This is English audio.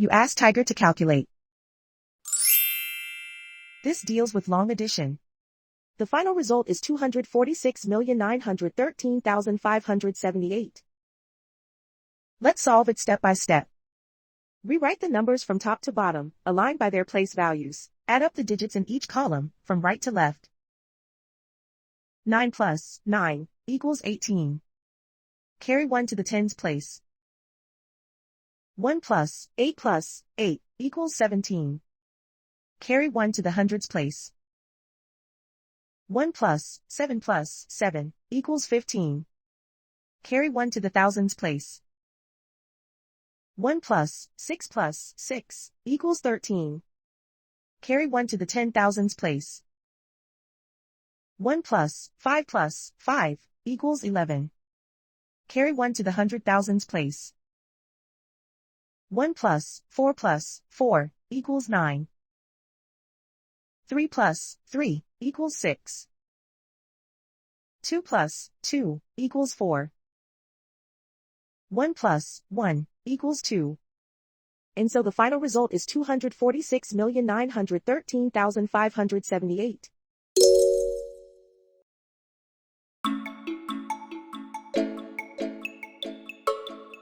You ask Tiger to calculate. This deals with long addition. The final result is 246,913,578. Let's solve it step by step. Rewrite the numbers from top to bottom, aligned by their place values. Add up the digits in each column, from right to left. 9 plus 9 equals 18. Carry 1 to the tens place. 1 plus 8 equals 17. Carry 1 to the hundreds place. 1 plus 7 equals 15. Carry 1 to the thousands place. 1 plus 6 equals 13. Carry 1 to the 10,000s place. 1 plus 5 equals 11. Carry 1 to the 100,000s place. 1 plus 4 equals 9. 3 plus 3 equals 6. 2 plus 2 equals 4. 1 plus 1 equals 2. And so the final result is 246,913,578.